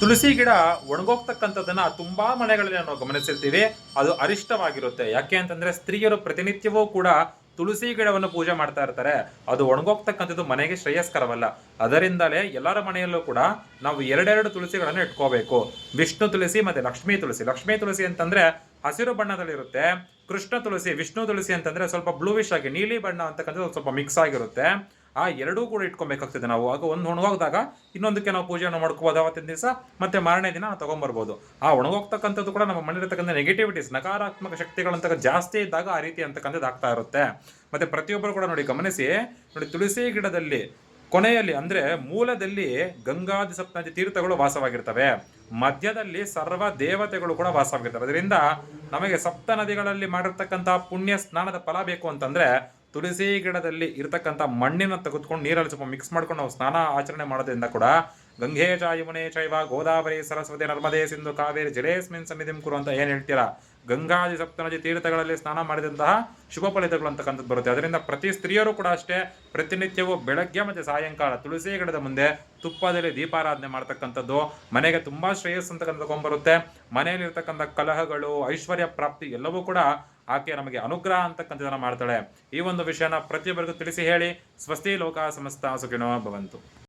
ತುಳಸಿ ಗಿಡ ಒಣಗೋಗ್ತಕ್ಕಂಥದ್ದನ್ನ ತುಂಬಾ ಮನೆಗಳಲ್ಲಿ ನಾವು ಗಮನಿಸಿರ್ತೀವಿ. ಅದು ಅರಿಷ್ಟವಾಗಿರುತ್ತೆ. ಯಾಕೆ ಅಂತಂದ್ರೆ ಸ್ತ್ರೀಯರು ಪ್ರತಿನಿತ್ಯವೂ ಕೂಡ ತುಳಸಿ ಗಿಡವನ್ನು ಪೂಜೆ ಮಾಡ್ತಾ ಇರ್ತಾರೆ. ಅದು ಒಣಗೋಗ್ತಕ್ಕಂಥದ್ದು ಮನೆಗೆ ಶ್ರೇಯಸ್ಕರವಲ್ಲ. ಅದರಿಂದಲೇ ಎಲ್ಲರ ಮನೆಯಲ್ಲೂ ಕೂಡ ನಾವು ಎರಡೆರಡು ತುಳಸಿಗಳನ್ನು ಇಟ್ಕೋಬೇಕು. ವಿಷ್ಣು ತುಳಸಿ ಮತ್ತೆ ಲಕ್ಷ್ಮೀ ತುಳಸಿ. ಲಕ್ಷ್ಮೀ ತುಳಸಿ ಅಂತಂದ್ರೆ ಹಸಿರು ಬಣ್ಣದಲ್ಲಿರುತ್ತೆ. ಕೃಷ್ಣ ತುಳಸಿ, ವಿಷ್ಣು ತುಳಸಿ ಅಂತಂದ್ರೆ ಸ್ವಲ್ಪ ಬ್ಲೂವಿಶ್ ಆಗಿ ನೀಲಿ ಬಣ್ಣ ಅಂತಕ್ಕಂಥದ್ದು ಸ್ವಲ್ಪ ಮಿಕ್ಸ್ ಆಗಿರುತ್ತೆ. ಆ ಎರಡೂ ಕೂಡ ಇಟ್ಕೊಬೇಕಾಗ್ತದೆ ನಾವು. ಆಗ ಒಂದು ಒಣಗೋದಾಗ ಇನ್ನೊಂದಕ್ಕೆ ನಾವು ಪೂಜೆಯನ್ನು ಮಾಡ್ಕೋಬಹುದು ಅವತ್ತಿನ ದಿವಸ, ಮತ್ತೆ ಮಾರನೇ ದಿನ ನಾವು ತಗೊಂಡ್ಬರ್ಬೋದು. ಆ ಒಣಗೋಗ್ತಕ್ಕಂಥದ್ದು ಕೂಡ ನಮ್ಮ ಮನೇಲಿರ್ತಕ್ಕಂಥ ನೆಗೆಟಿವಿಟೀಸ್, ನಕಾರಾತ್ಮಕ ಶಕ್ತಿಗಳಂತ ಜಾಸ್ತಿ ಇದ್ದಾಗ ಆ ರೀತಿ ಅಂತಕ್ಕಂಥದ್ದು ಆಗ್ತಾ ಇರುತ್ತೆ. ಮತ್ತೆ ಪ್ರತಿಯೊಬ್ಬರು ಕೂಡ ನೋಡಿ ಗಮನಿಸಿ, ನೋಡಿ ತುಳಸಿ ಗಿಡದಲ್ಲಿ ಕೊನೆಯಲ್ಲಿ ಅಂದ್ರೆ ಮೂಲದಲ್ಲಿ ಗಂಗಾದಿ ಸಪ್ತನದಿ ತೀರ್ಥಗಳು ವಾಸವಾಗಿರ್ತವೆ. ಮಧ್ಯದಲ್ಲಿ ಸರ್ವ ದೇವತೆಗಳು ಕೂಡ ವಾಸವಾಗಿರ್ತವೆ. ಅದರಿಂದ ನಮಗೆ ಸಪ್ತ ನದಿಗಳಲ್ಲಿ ಮಾಡಿರ್ತಕ್ಕಂಥ ಪುಣ್ಯ ಸ್ನಾನದ ಫಲ ಬೇಕು ಅಂತಂದ್ರೆ ತುಳಸಿ ಗಿಡದಲ್ಲಿ ಇರತಕ್ಕಂಥ ಮಣ್ಣಿನ ತೆಗೆದುಕೊಂಡು ನೀರಲ್ಲಿ ಸ್ವಲ್ಪ ಮಿಕ್ಸ್ ಮಾಡ್ಕೊಂಡು ನಾವು ಸ್ನಾನ ಆಚರಣೆ ಮಾಡೋದ್ರಿಂದ ಕೂಡ ಗಂಗೆ ಚ ಯಮುನೆ ಚೈವ ಗೋದಾವರಿ ಸರಸ್ವತಿ ನರ್ಮದೆ ಸಿಂಧು ಕಾವೇರಿ ಜಲೇಸ್ಮಿನ್ ಸನ್ನಿಧಿಂ ಕುರು ಅಂತ ಏನು ಹೇಳ್ತೀರಾ, ಗಂಗಾದಿ ಸಪ್ತನದಿ ತೀರ್ಥಗಳಲ್ಲಿ ಸ್ನಾನ ಮಾಡಿದಂತಹ ಶುಭ ಫಲಿತಗಳು ಅಂತಕ್ಕಂಥದ್ದು ಬರುತ್ತೆ. ಅದರಿಂದ ಪ್ರತಿ ಸ್ತ್ರೀಯರು ಕೂಡ ಅಷ್ಟೇ ಪ್ರತಿನಿತ್ಯವೂ ಬೆಳಗ್ಗೆ ಮತ್ತು ಸಾಯಂಕಾಲ ತುಳಸಿ ಗಿಡದ ಮುಂದೆ ತುಪ್ಪದಲ್ಲಿ ದೀಪಾರಾಧನೆ ಮಾಡ್ತಕ್ಕಂಥದ್ದು ಮನೆಗೆ ತುಂಬಾ ಶ್ರೇಯಸ್ ಅಂತಕ್ಕಂಥ ತಗೊಂಡ್ಬರುತ್ತೆ. ಮನೆಯಲ್ಲಿರ್ತಕ್ಕಂಥ ಕಲಹಗಳು, ಐಶ್ವರ್ಯ ಪ್ರಾಪ್ತಿ ಎಲ್ಲವೂ ಕೂಡ ಆಕೆ ನಮಗೆ ಅನುಗ್ರಹ ಅಂತಕ್ಕಂಥದನ್ನ ಮಾಡ್ತಾಳೆ. ಈ ಒಂದು ವಿಷಯನ ಪ್ರತಿಯೊಬ್ಬರಿಗೂ ತಿಳಿಸಿ ಹೇಳಿ. ಸ್ವಸ್ತಿ ಲೋಕ ಸಮಸ್ತ ಸುಖಿನೋ ಭವಂತು.